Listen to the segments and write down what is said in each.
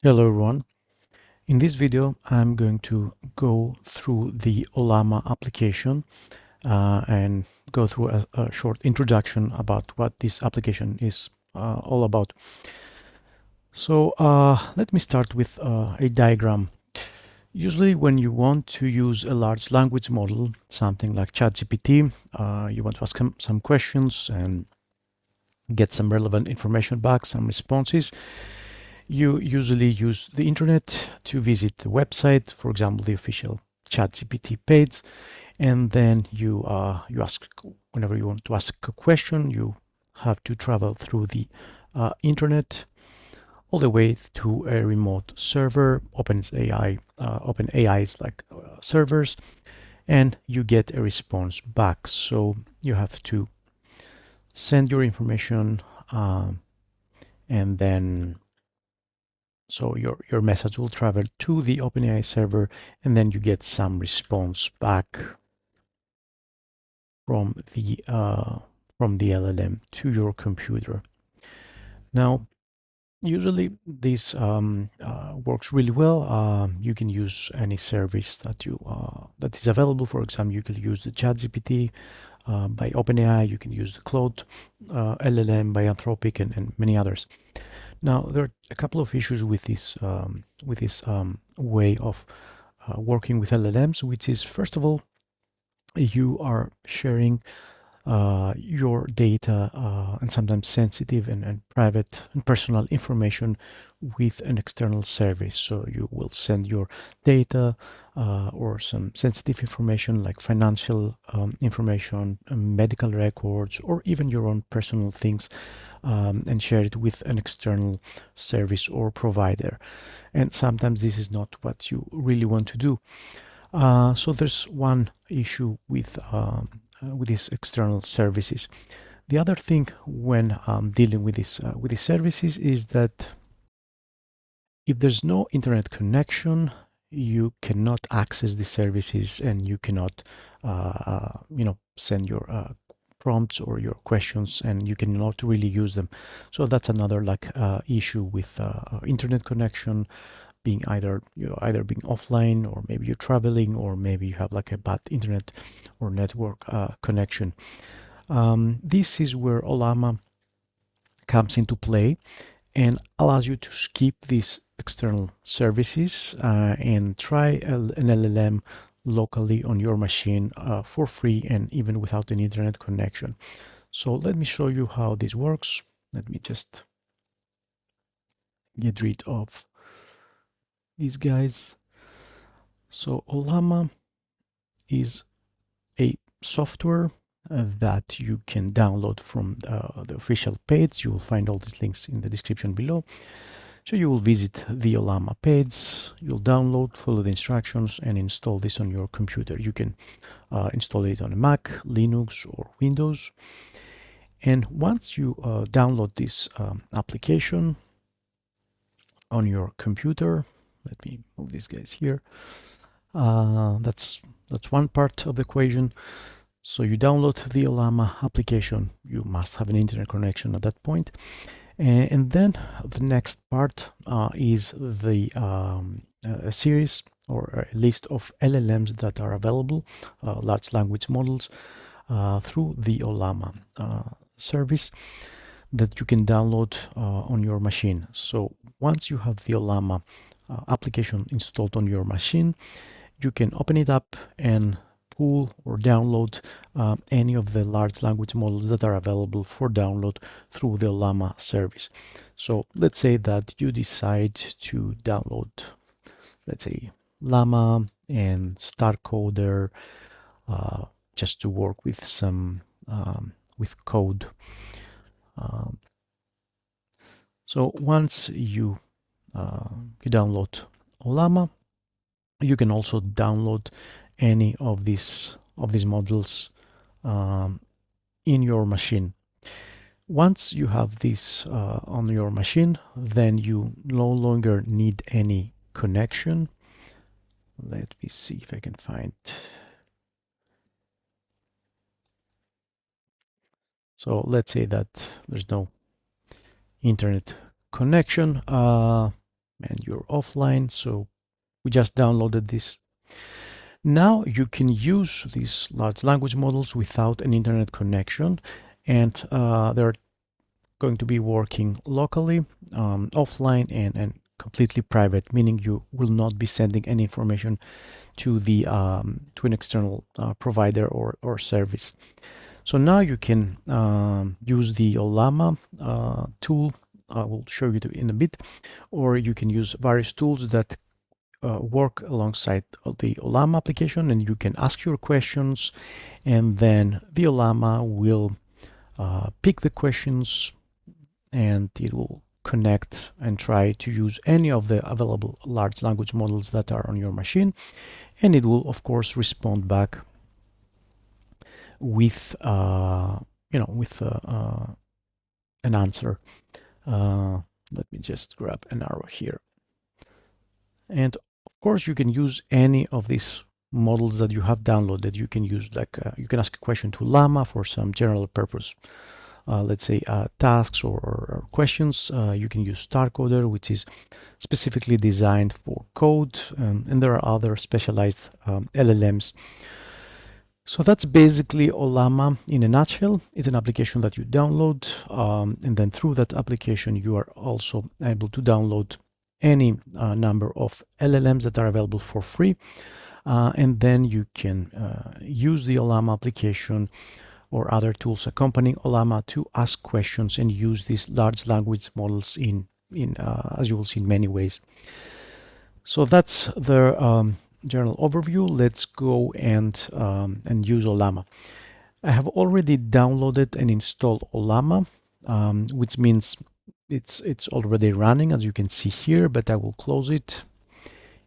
Hello everyone. In this video, I'm going to go through the Ollama application and go through a short introduction about what this application is all about. So let me start with a diagram. Usually when you want to use a large language model, something like ChatGPT, you want to ask some questions and get some relevant information back, some responses. You usually use the internet to visit the website, for example, the official ChatGPT page, and then you ask whenever you want to ask a question. You have to travel through the internet all the way to a remote server, OpenAI's like servers, and you get a response back. So you have to send your information, and then so your message will travel to the OpenAI server, and then you get some response back from the LLM to your computer. Now, usually this works really well. You can use any service that is available. For example, you can use the ChatGPT by OpenAI. You can use the Claude LLM by Anthropic, and many others. Now, there are a couple of issues with this way of working with LLMs, which is, first of all, you are sharing your data and sometimes sensitive and private and personal information with an external service. So you will send your data or some sensitive information like financial information, medical records, or even your own personal things, and share it with an external service or provider. And sometimes this is not what you really want to do. So there's one issue with these external services. The other thing when dealing with these services is that if there's no internet connection, you cannot access the services, and you cannot, send your prompts or your questions, and you cannot really use them. So that's another issue with internet connection being either being offline, or maybe you're traveling, or maybe you have like a bad internet or network connection. This is where Ollama comes into play and allows you to skip these external services and try an LLM locally on your machine for free and even without an internet connection. So let me show you how this works. Let me just get rid of these guys. So Ollama is a software that you can download from the official page. You will find all these links in the description below. So you will visit the Ollama page, you'll download, follow the instructions, and install this on your computer. You can install it on a Mac, Linux, or Windows. And once you download this application on your computer, let me move these guys here. That's one part of the equation. So you download the Ollama application. You must have an internet connection at that point. And then the next part is the a series or a list of LLMs that are available, large language models, through the Ollama service that you can download on your machine. So once you have the Ollama application installed on your machine, you can open it up and pull or download any of the large language models that are available for download through the Ollama service. So let's say that you decide to download, let's say, Llama and StarCoder just to work with some with code. So once you download Ollama, you can also download any of these models in your machine. Once you have this on your machine, then you no longer need any connection. Let me see if I can find. So let's say that there's no internet connection. and you're offline. So we just downloaded this. Now you can use these large language models without an internet connection, and they're going to be working locally, offline, and completely private, meaning you will not be sending any information to an external provider or service. So now you can use the Ollama tool. I will show you in a bit, or you can use various tools that work alongside the Ollama application, and you can ask your questions, and then the Ollama will pick the questions, and it will connect and try to use any of the available large language models that are on your machine, and it will of course respond back with an answer. Let me just grab an arrow here. And of course, you can use any of these models that you have downloaded. You can use you can ask a question to Llama for some general purpose, let's say tasks or questions. You can use StarCoder, which is specifically designed for code, and there are other specialized LLMs. So that's basically Ollama in a nutshell. It's an application that you download, and then through that application, you are also able to download any number of LLMs that are available for free. And then you can use the Ollama application or other tools accompanying Ollama to ask questions and use these large language models in as you will see, in many ways. So that's the general overview. Let's go and use Ollama. I have already downloaded and installed Ollama, which means it's already running, as you can see here, but I will close it.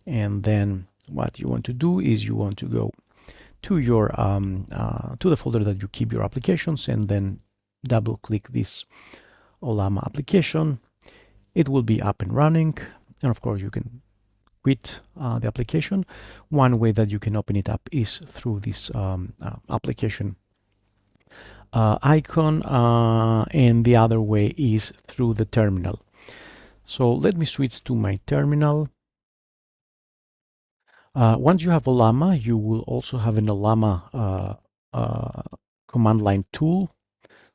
And then what you want to do is you want to go to your to the folder that you keep your applications, and then double click this Ollama application. It will be up and running, and of course you can quit the application. One way that you can open it up is through this application icon, and the other way is through the terminal. So let me switch to my terminal. Once you have Ollama, you will also have an Ollama command line tool.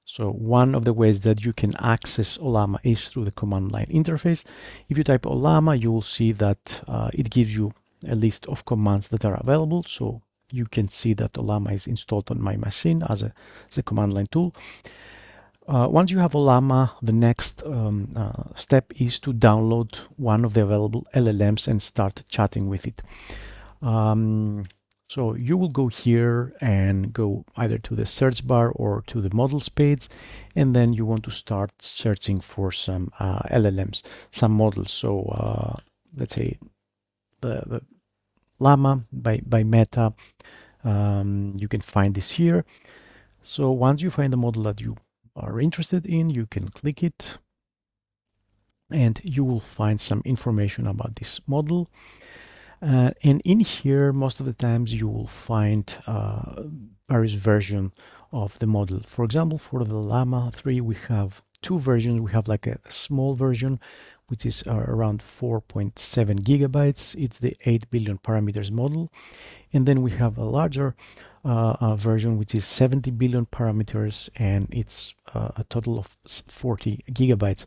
So one of the ways that you can access Ollama is through the command line interface. If you type Ollama, you will see that it gives you a list of commands that are available. So you can see that Ollama is installed on my machine as a command line tool. Once you have Ollama, the next step is to download one of the available LLMs and start chatting with it. So you will go here and go either to the search bar or to the models page, and then you want to start searching for some LLMs, some models. So let's say the Llama by Meta. You can find this here. So once you find the model that you are interested in, you can click it, and you will find some information about this model. And in here, most of the times you will find various versions of the model. For example, for the Llama 3, we have two versions. We have like a small version, which is around 4.7 gigabytes. It's the 8 billion parameters model. And then we have a larger version, which is 70 billion parameters, and it's a total of 40 gigabytes.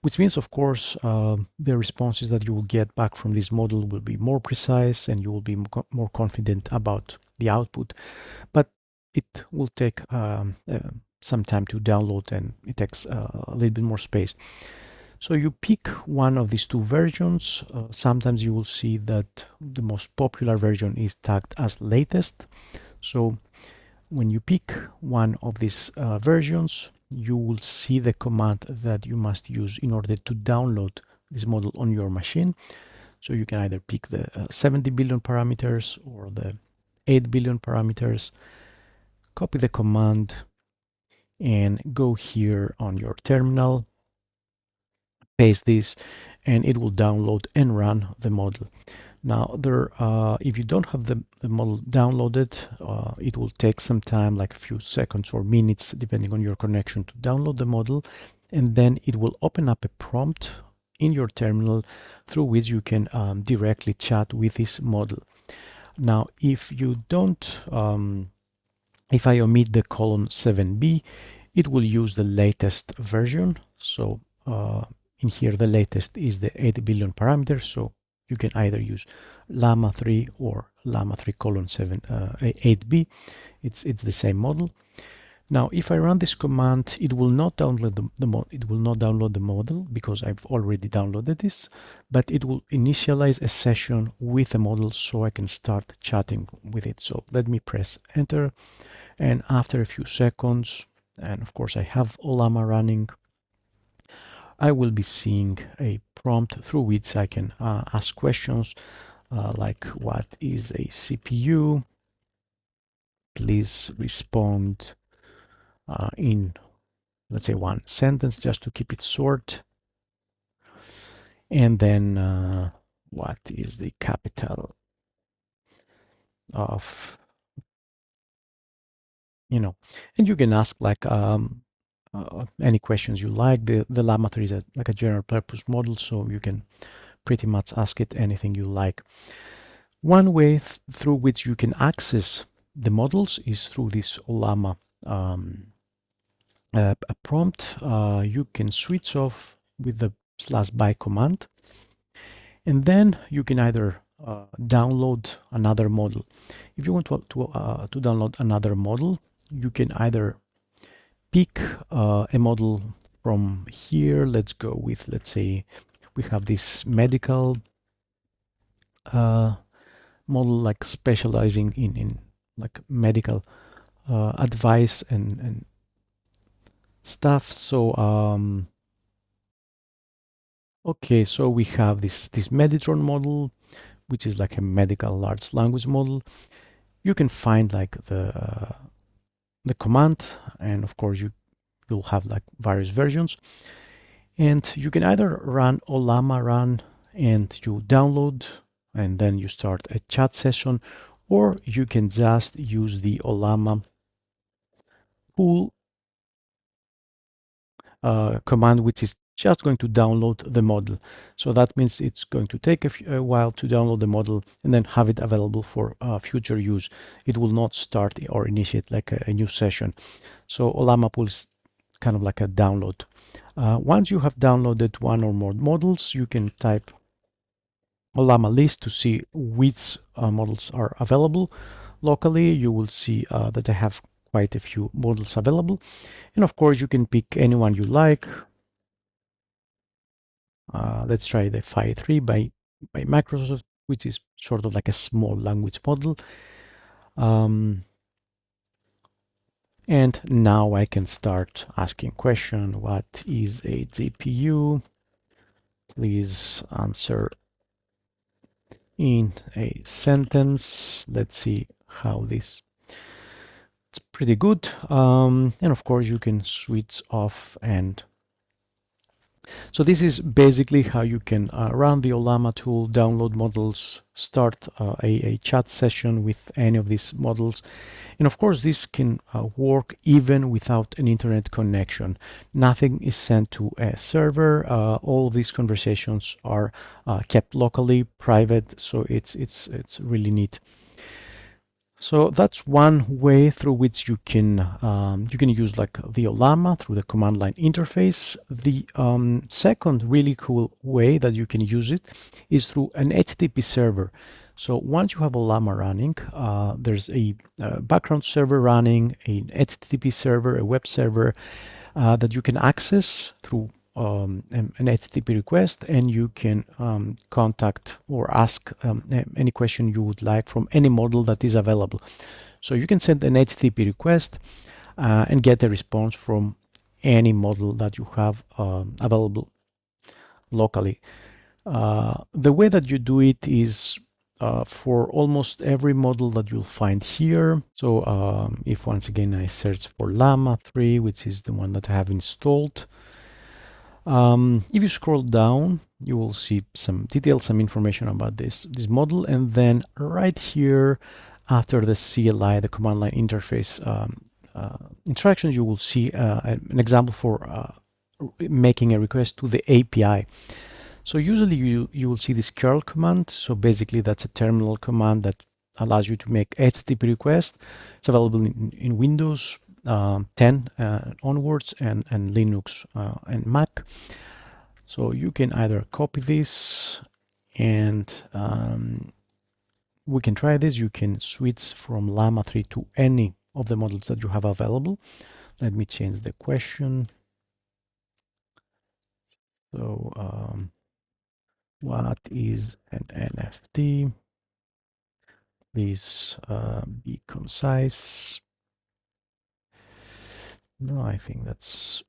Which means, of course, the responses that you will get back from this model will be more precise, and you will be more confident about the output. But it will take some time to download, and it takes a little bit more space. So you pick one of these two versions. Sometimes you will see that the most popular version is tagged as latest. So when you pick one of these versions, you will see the command that you must use in order to download this model on your machine. So you can either pick the 70 billion parameters or the 8 billion parameters, copy the command, and go here on your terminal, paste this, and it will download and run the model. Now, if you don't have the model downloaded, it will take some time, like a few seconds or minutes, depending on your connection, to download the model. And then it will open up a prompt in your terminal through which you can directly chat with this model. Now, if you don't, if I omit the colon 7b, it will use the latest version. So in here, the latest is the 8 billion parameter. So you can either use Llama 3 or Llama 3 colon 8b. It's the same model. Now, if I run this command, it will not download the model because I've already downloaded this, but it will initialize a session with the model so I can start chatting with it. So let me press enter, and after a few seconds, and of course I have Ollama running, I will be seeing a prompt through which I can ask questions like, what is a CPU? Please respond in, let's say, one sentence, just to keep it short. And then what is the capital of, and you can ask like any questions you like. The Llama 3 is like a general purpose model, so you can pretty much ask it anything you like. One way through which you can access the models is through this Ollama a prompt. You can switch off with the /by command, and then you can either download another model. If you want to download another model, you can either pick a model from here. Let's go with, let's say, we have this medical model, like specializing in like medical advice and stuff. So okay, so we have this Meditron model, which is like a medical large language model. You can find like the command, and of course you'll have like various versions, and you can either run Ollama run and you download and then you start a chat session, or you can just use the Ollama pull command, which is just going to download the model. So that means it's going to take a while to download the model and then have it available for future use. It will not start or initiate like a new session. So Ollama pull is kind of like a download. Once you have downloaded one or more models, you can type Ollama list to see which models are available. Locally, you will see that I have quite a few models available. And of course, you can pick anyone you like. Let's try the Phi 3 by Microsoft, which is sort of like a small language model. And now I can start asking question. What is a GPU? Please answer in a sentence. Let's see how this. It's pretty good. And of course you can switch off, and so this is basically how you can run the Ollama tool, download models, start a chat session with any of these models. And of course, this can work even without an internet connection. Nothing is sent to a server. All these conversations are kept locally, private. So it's really neat. So that's one way through which you can use like the Ollama through the command line interface. The second really cool way that you can use it is through an HTTP server. So once you have Ollama running, there's a background server running, an HTTP server, a web server that you can access through an HTTP request, and you can contact or ask any question you would like from any model that is available. So you can send an HTTP request and get a response from any model that you have available locally. The way that you do it is for almost every model that you'll find here. So if once again I search for Llama 3, which is the one that I have installed, if you scroll down, you will see some details, some information about this model, and then right here after the CLI, the command line interface instructions, you will see an example for making a request to the API. So usually you will see this curl command. So basically that's a terminal command that allows you to make HTTP requests. It's available in Windows 10 onwards and Linux and Mac. So you can either copy this and we can try this. You can switch from Llama 3 to any of the models that you have available. Let me change the question. So what is an NFT? Please be concise. No, I think that's...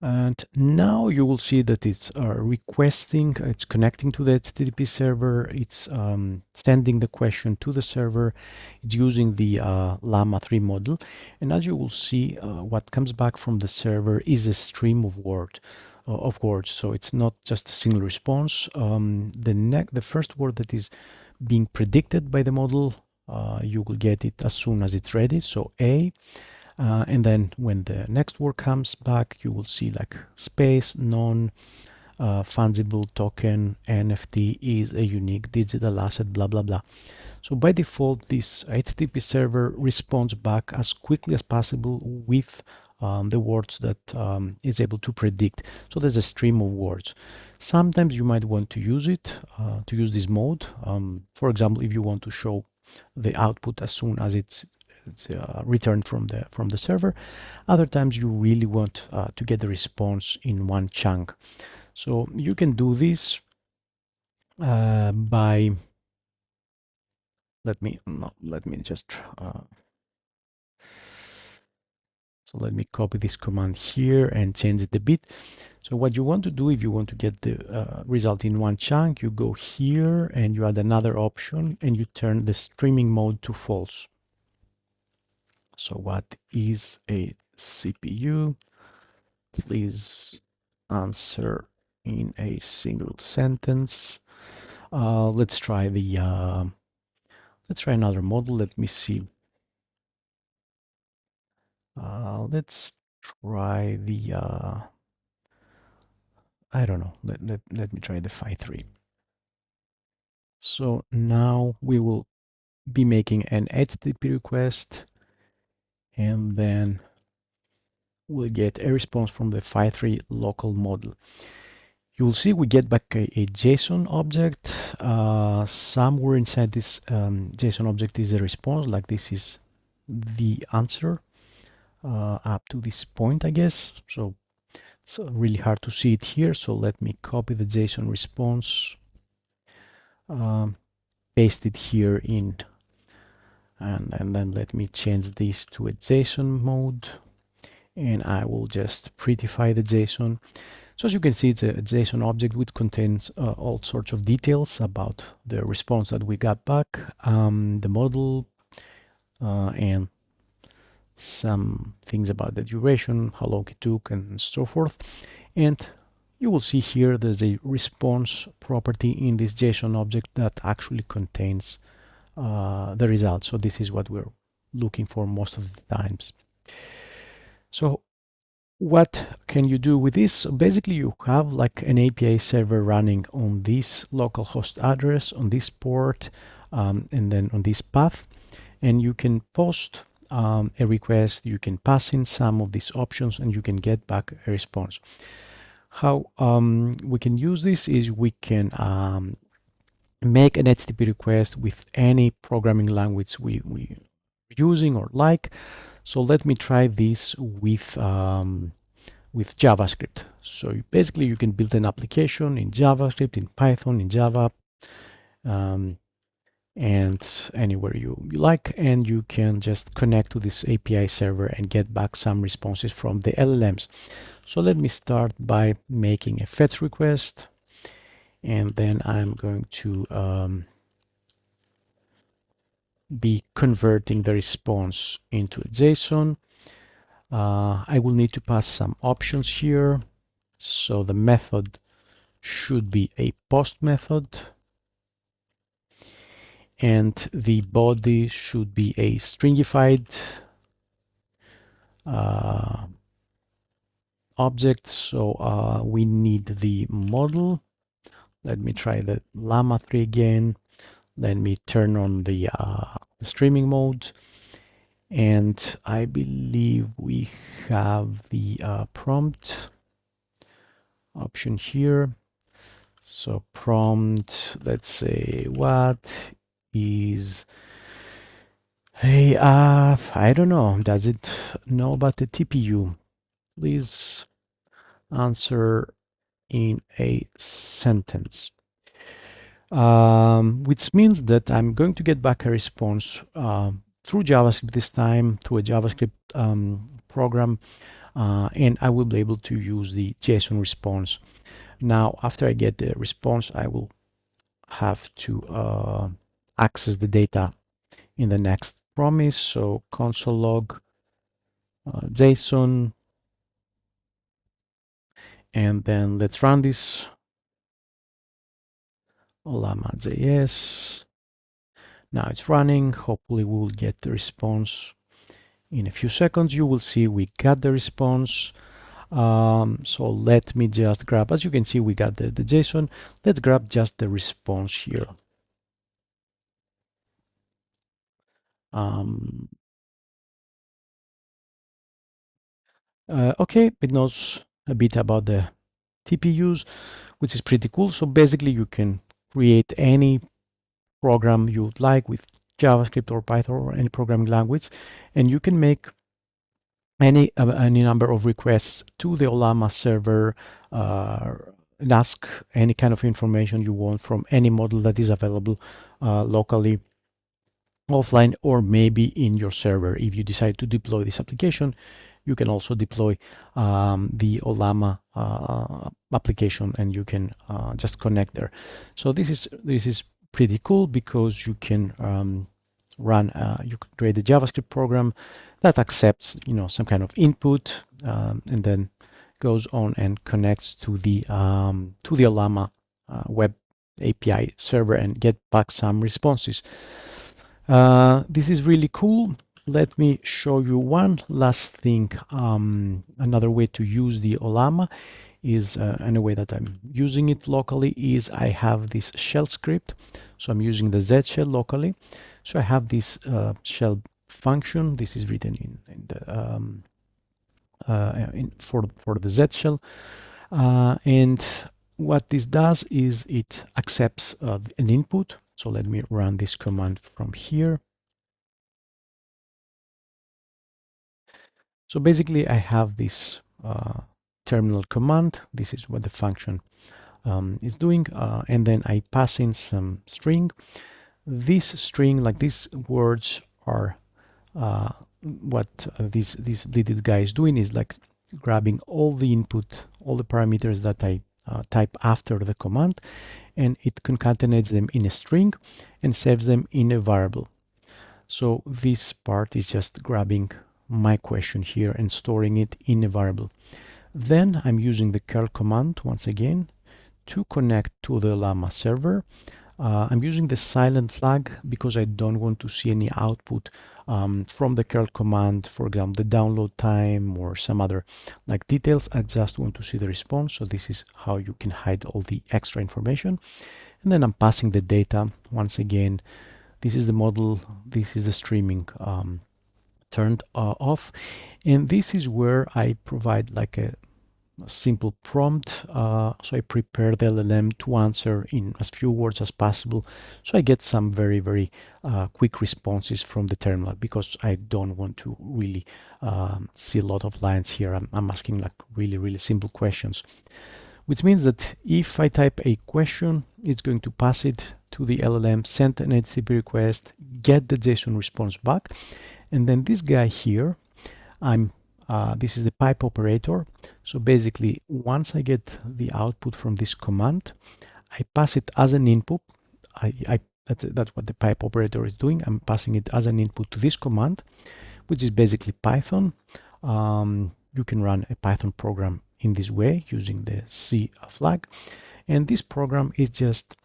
And now you will see that it's requesting, it's connecting to the HTTP server, it's sending the question to the server, it's using the Llama 3 model. And as you will see, what comes back from the server is a stream of words. So it's not just a single response. The first word that is being predicted by the model, you will get it as soon as it's ready. So A. And then when the next word comes back, you will see like space, non, fungible token, NFT is a unique digital asset, blah, blah, blah. So by default, this HTTP server responds back as quickly as possible with the words that is able to predict. So there's a stream of words. Sometimes you might want to use it, to use this mode. For example, if you want to show the output as soon as it's returned from the server. Other times you really want to get the response in one chunk. So you can do this by let me just so let me copy this command here and change it a bit. So what you want to do, if you want to get the result in one chunk, you go here and you add another option and you turn the streaming mode to false. So what is a CPU? Please answer in a single sentence. Let's try another model. Let me see. Let's try the I don't know. Let me try the Phi3. So now we will be making an HTTP request and then we'll get a response from the Phi3 local model. You'll see we get back a JSON object. Somewhere inside this JSON object is a response, like this is the answer up to this point, I guess. So it's really hard to see it here. So let me copy the JSON response, paste it here in, and then let me change this to a JSON mode. And I will just prettify the JSON. So as you can see, it's a JSON object which contains all sorts of details about the response that we got back, the model, and some things about the duration, how long it took, and so forth. And you will see here there's a response property in this JSON object that actually contains the result. So this is what we're looking for most of the times. So what can you do with this? So basically, you have like an API server running on this localhost address, on this port, and then on this path, and you can post a request, you can pass in some of these options, and you can get back a response. How we can use this is we can make an HTTP request with any programming language we're using or like. So let me try this with JavaScript. So basically you can build an application in JavaScript, in Python, in Java, and anywhere you like, and you can just connect to this API server and get back some responses from the LLMs. So let me start by making a fetch request, and then I'm going to be converting the response into a JSON. I will need to pass some options here. So the method should be a post method, and the body should be a stringified object, so we need the model. Let me try the Llama 3 again. Let me turn on the streaming mode, and I believe we have the prompt option here. So prompt, let's say, what is, hey, I don't know, does it know about the TPU? Please answer in a sentence. Which means that I'm going to get back a response through JavaScript this time, through a JavaScript program, and I will be able to use the JSON response. Now, after I get the response, I will have to access the data in the next promise. So console log JSON, and then let's run this. Ollama.js. Now it's running. Hopefully we'll get the response in a few seconds. You will see we got the response. So let me just grab, as you can see, we got the JSON. Let's grab just the response here. Okay, it knows a bit about the TPUs, which is pretty cool. So basically you can create any program you'd like with JavaScript or Python or any programming language, and you can make any number of requests to the Ollama server and ask any kind of information you want from any model that is available locally, offline, or maybe in your server. If you decide to deploy this application, you can also deploy the Ollama application, and you can just connect there. So this is pretty cool because you can you can create a JavaScript program that accepts some kind of input and then goes on and connects to the Ollama web API server and get back some responses. This is really cool. Let me show you one last thing. Another way to use the Ollama is, and a way that I'm using it locally is I have this shell script. So I'm using the Z shell locally. So I have this shell function. This is written in the for the Z shell, and what this does is it accepts an input. So let me run this command from here. So basically I have this terminal command. This is what the function is doing, and then I pass in some string. This string, like these words, are what this little guy is doing is like grabbing all the input, all the parameters that I type after the command, and it concatenates them in a string and saves them in a variable. So this part is just grabbing my question here and storing it in a variable. Then I'm using the curl command once again to connect to the Ollama server. I'm using the silent flag because I don't want to see any output from the curl command, for example, the download time or some other like details. I just want to see the response. So this is how you can hide all the extra information. And then I'm passing the data once again. This is the model, this is the streaming turned off. And this is where I provide like a simple prompt. So I prepare the LLM to answer in as few words as possible. So I get some very, very quick responses from the terminal because I don't want to really see a lot of lines here. I'm asking like really, really simple questions, which means that if I type a question, it's going to pass it to the LLM, send an HTTP request, get the JSON response back. And then this guy here, this is the pipe operator. So basically, once I get the output from this command, I pass it as an input. That's what the pipe operator is doing. I'm passing it as an input to this command, which is basically Python. You can run a Python program in this way using the C flag. And this program is just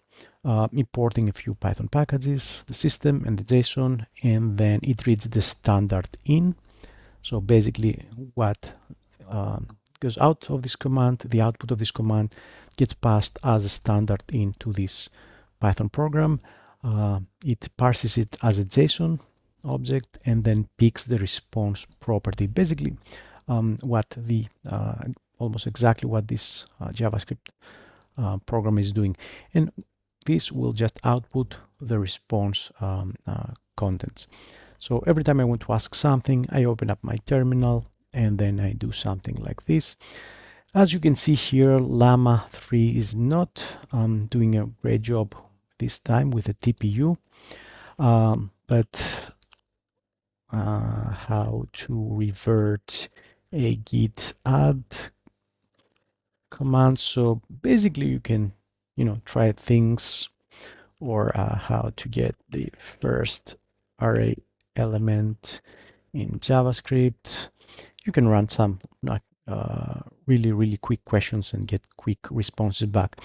importing a few Python packages, the system and the JSON, and then it reads the standard in. So basically what goes out of this command, the output of this command gets passed as a standard into this Python program. It parses it as a JSON object and then picks the response property. Basically, what the almost exactly what this JavaScript program is doing, and this will just output the response contents. So every time I want to ask something, I open up my terminal and then I do something like this. As you can see here, Llama 3 is not doing a great job this time with the TPU, but how to revert a git add command. So basically you can, try things, or how to get the first array element in JavaScript. You can run some really quick questions and get quick responses back.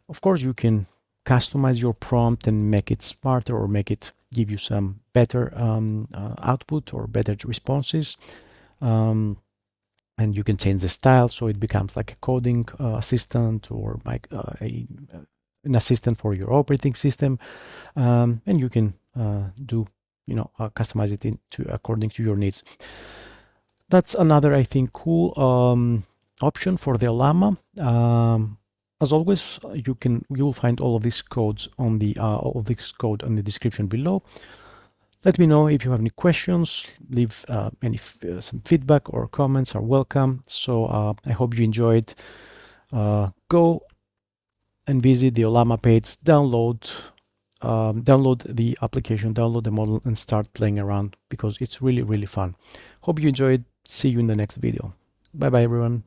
Of course, you can customize your prompt and make it smarter, or make it give you some better output or better responses. And you can change the style so it becomes like a coding assistant, or like an assistant for your operating system. And you can do, customize it according to your needs. That's another, I think, cool option for the Ollama. As always, you'll find all of these codes on the code on the description below. Let me know if you have any questions. Leave some feedback or comments are welcome. So I hope you enjoyed. Go and visit the Ollama page, download the application, download the model, and start playing around, because it's really fun. Hope you enjoyed. See you in the next video. Bye bye, everyone.